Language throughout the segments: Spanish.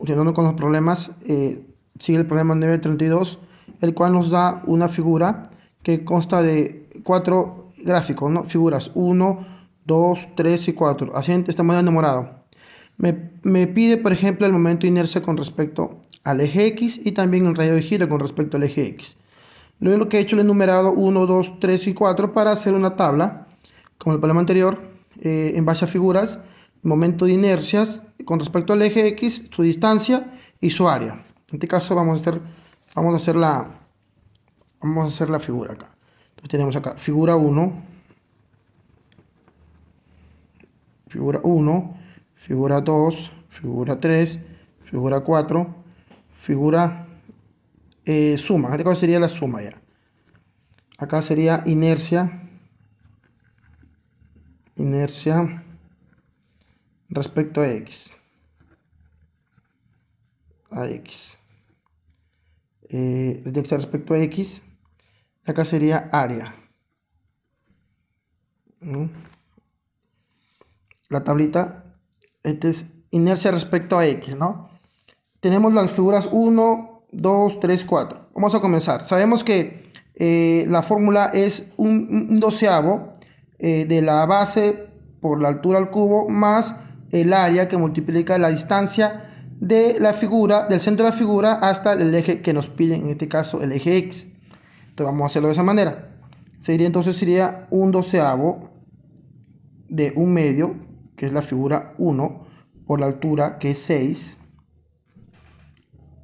Continuando con los problemas, sigue el problema 932, el cual nos da una figura que consta de 4 gráficos, ¿no? Figuras 1, 2, 3 y 4, así de esta manera enamorado. Me pide, por ejemplo, el momento de inercia con respecto al eje X y también el radio de giro con respecto al eje X. Luego lo que he hecho, le he enumerado 1, 2, 3 y 4 para hacer una tabla, como el problema anterior, en base a figuras, momento de inercias con respecto al eje X, su distancia y su área. En este caso vamos a hacer la figura acá. Entonces tenemos acá figura 1, figura 2, figura 3, figura 4, figura suma. En este caso sería la suma ya. Acá sería inercia respecto a X. Respecto a X. Acá sería área. La tablita, este es inercia respecto a X, ¿no? Tenemos las figuras 1, 2, 3, 4. Vamos a comenzar. Sabemos que la fórmula es un doceavo de la base por la altura al cubo más el área que multiplica la distancia de la figura, del centro de la figura hasta el eje que nos piden, en este caso el eje X. Entonces vamos a hacerlo de esa manera. Entonces sería un doceavo de un medio, que es la figura 1, por la altura, que es 6,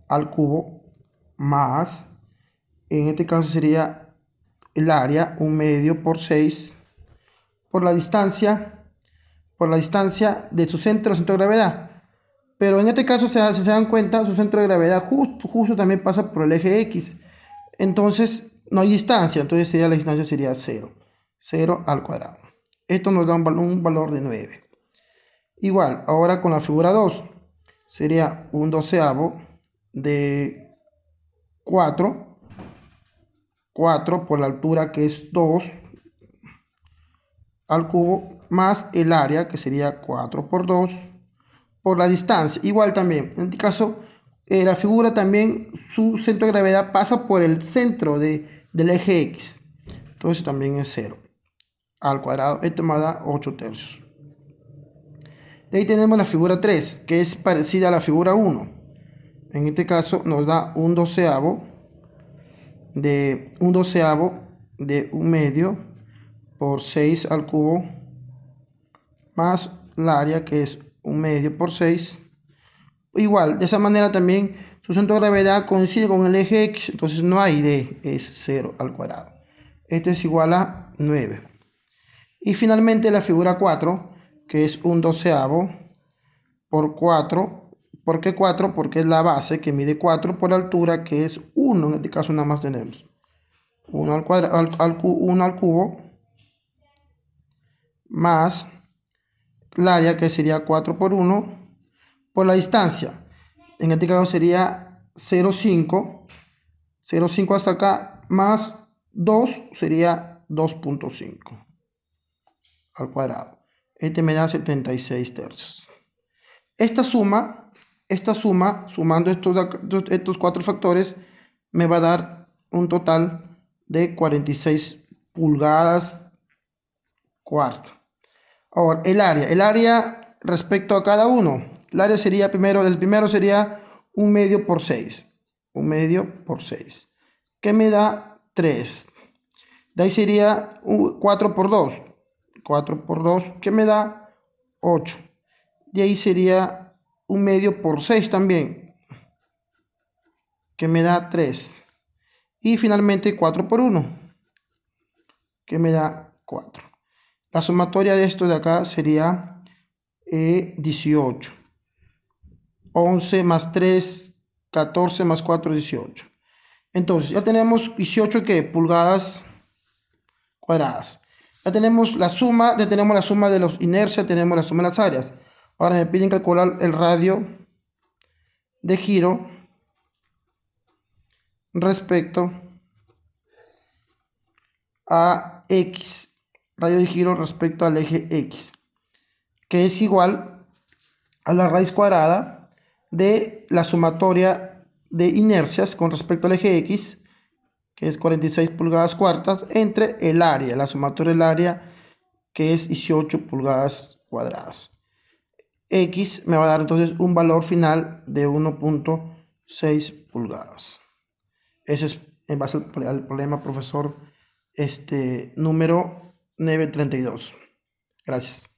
al cubo, más, en este caso sería el área, un medio por 6, por la distancia de su centro de gravedad. Pero en este caso, si se dan cuenta, su centro de gravedad justo también pasa por el eje X. Entonces, no hay distancia. Entonces, la distancia sería 0. 0 al cuadrado. Esto nos da un valor de 9. Igual, ahora con la figura 2, sería un doceavo de 4 por la altura, que es 2, al cubo, más el área, que sería 4 por 2, por la distancia. Igual también, en este caso, la figura también, su centro de gravedad pasa por el centro del eje X. Entonces también es 0 al cuadrado. Esto me da 8 tercios. De ahí tenemos la figura 3, que es parecida a la figura 1. En este caso nos da un doceavo de un medio por 6 al cubo, más el área, que es un medio por 6. Igual, de esa manera también su centro de gravedad coincide con el eje X, entonces no hay D, es 0 al cuadrado. Esto es igual a 9. Y finalmente la figura 4, que es un doceavo por 4. ¿Por qué 4? Porque es la base, que mide 4, por altura, que es 1. En este caso nada más tenemos 1 al cubo, más el área, que sería 4 por 1, por la distancia. En este caso sería 0,5 hasta acá, más 2 sería 2,5 al cuadrado. Este me da 76 tercios. Esta suma, sumando estos 4 factores, me va a dar un total de 46 pulgadas cuarto. Ahora, el área respecto a cada uno. El área sería el primero sería un medio por 6. Un medio por 6. Que me da 3. De ahí sería 4 por 2. 4 por 2, que me da 8. De ahí sería un medio por 6 también, que me da 3. Y finalmente 4 por 1, que me da 4. La sumatoria de esto de acá sería 18. 11 más 3, 14 más 4, 18. Entonces ya tenemos 18 pulgadas cuadradas. Ya tenemos la suma de los inercias, tenemos la suma de las áreas. Ahora me piden calcular el radio de giro respecto a X. Radio de giro respecto al eje X, que es igual a la raíz cuadrada de la sumatoria de inercias con respecto al eje X, que es 46 pulgadas cuartas, entre el área, la sumatoria del área, que es 18 pulgadas cuadradas. X me va a dar entonces un valor final de 1.6 pulgadas. Ese es en base al problema, profesor, número 932. Gracias.